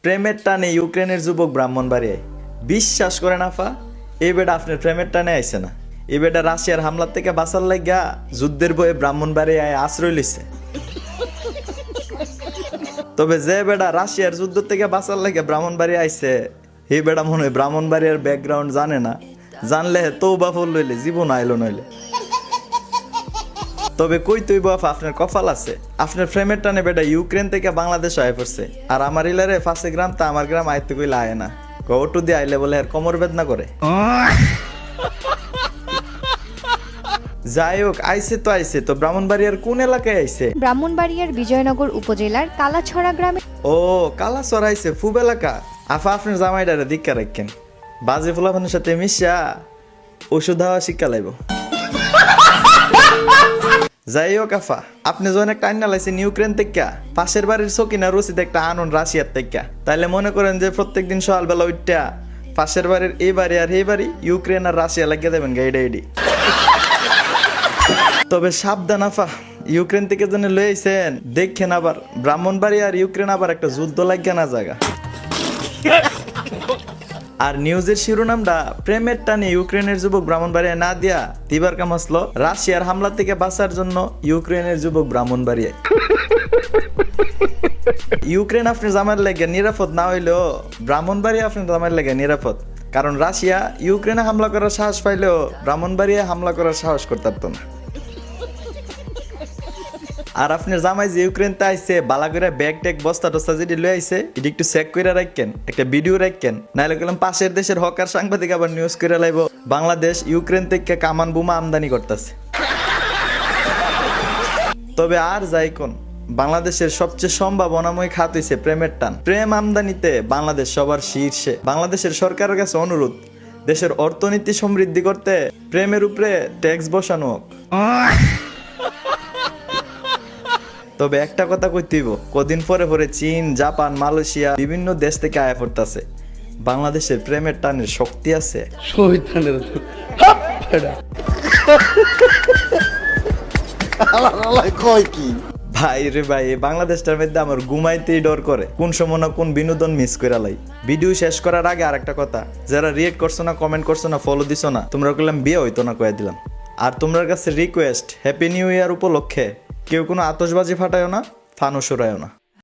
প্রেমের টানে ইউক্রেনের যুবক ব্রাহ্মণবাড়িয়ায়। বিশ্বাস করেন আফা, এই বেটা আপনার প্রেমের টানে আইছে না, এই বেটা রাশিয়ার হামলার থেকে বাঁচার লাগিয়া যুদ্ধের বয়ে ব্রাহ্মণবাড়িয়ায় আশ্রয় লইছে। তবে যে বেটা রাশিয়ার যুদ্ধ থেকে বাঁচার লাগিয়া ব্রাহ্মণবাড়িয়া আইছে, এই বেটা মনে হয় ব্রাহ্মণবাড়িয়ার ব্যাকগ্রাউন্ড জানে না, জানলে তৌবা ফুল লইলে জীবন আইলো নইলে। তবে কই তুই বাপ, আপনার কপাল আছে, আপনার ফ্রেমের টানে বেটা ইউক্রেন থেকে বাংলাদেশ আয় পড়ছে, আর আমার ইলারে 5 গ্রাম তা আমার গ্রাম আয়তে কইলে আয় না, ওটু দিয়ে আইলে বলে আর কোমর বেদনা করে। যাই হোক, আইছে তো ব্রাহ্মণবাড়িয়ার কোন এলাকায় আইছে? ব্রাহ্মণবাড়িয়ার বিজয়নগর উপজেলার কালাছড়া গ্রামে। ও কালাছড়া আইছে, ফুব এলাকা। আফা আপনার জামাইডারে দীক্ষা রাখেন, বাজে ফুলাফানের সাথে মিশা ওষুধ হাওয়া শিক্ষা লাইব। যাই হোক আফা, আপনি যখন একটা আইনা লাইছেন ইউক্রেন থেকে, পাশের বাড়ির সকিনা রসিদ একটা আনুন রাশিয়ার থেকে, তাইলে মনে করেন যে প্রত্যেকদিন সকালবেলা উঠটা পাশের বাড়ির এই বাড়ি আর এই বাড়ি ইউক্রেন আর রাশিয়া লাগিয়ে দেবেন গাইডা এডি। তবে সাবধান আফা, ইউক্রেন থেকে যেন লইছেন দেখেন আবার ব্রাহ্মণবাড়ি আর ইউক্রেন আবার একটা যুদ্ধ লাগিয়ে না জায়গা। আর নিউজের শিরোনামটা প্রেমের টানে ইউক্রেনের যুবক ব্রাহ্মণবাড়িয়ায় না দিয়া দিবার কাম আসলো রাশিয়ার হামলা থেকে বাঁচার জন্য ইউক্রেনের যুবক ব্রাহ্মণবাড়িয়ায়। ইউক্রেন আপনার জামার লেগে নিরাপদ না হইলেও ব্রাহ্মণবাড়িয়া আপনার জামার লেগে নিরাপদ, কারণ রাশিয়া ইউক্রেনে হামলা করার সাহস পাইলেও ব্রাহ্মণবাড়িয়ায় হামলা করার সাহস করতে পারতো না। আর আপনার জামাই যে ইউক্রেনতে আইছে, বালা করে ব্যাগ ট্যাগ বস্তা টস্তা যেটি লয়ে আইছে, এটি একটু চেক করে রাখেন, একটা ভিডিও রাখেন, নাইলে গেলাম পাশের দেশের হকার সাংবাদিক আবার নিউজ করে লাইব বাংলাদেশ ইউক্রেন থেকে কামান বোমা আমদানি করতেছে। তবে আর যাই কোন, বাংলাদেশের সবচেয়ে সম্ভাবনাময় খাত হইছে প্রেমের টান। প্রেম আমদানিতে বাংলাদেশ সবার শীর্ষে। বাংলাদেশের সরকারের কাছে অনুরোধ, দেশের অর্থনীতি সমৃদ্ধি করতে প্রেমের উপরে ট্যাক্স বসানো হোক। তবে একটা কথা কইতেইব, কদিন পরে পরে চীন, জাপান, মালয়েশিয়া বিভিন্ন দেশ থেকে আয়া পড়তেছে। বাংলাদেশের প্রেমের টানের শক্তি আছে। ভাই রে ভাই, বাংলাদেশটার মধ্যে আমার ঘুমাইতেই ডর করে, কোন সময় না কোন বিনোদন মিস করে লাই। ভিডিও শেষ করার আগে আরেকটা কথা, যারা রিয়েক্ট করছো না, কমেন্ট করছো না, ফলো দিছো না, তোমরা কইলাম বিয়ে হইতো না কয়ে দিলাম। আর তোমার কাছে রিকোয়েস্ট, হ্যাপি নিউ ইয়ার উপলক্ষে কেউ কোনো আতশবাজি ফাটায়ও না, ফানুস উড়ায়ও না।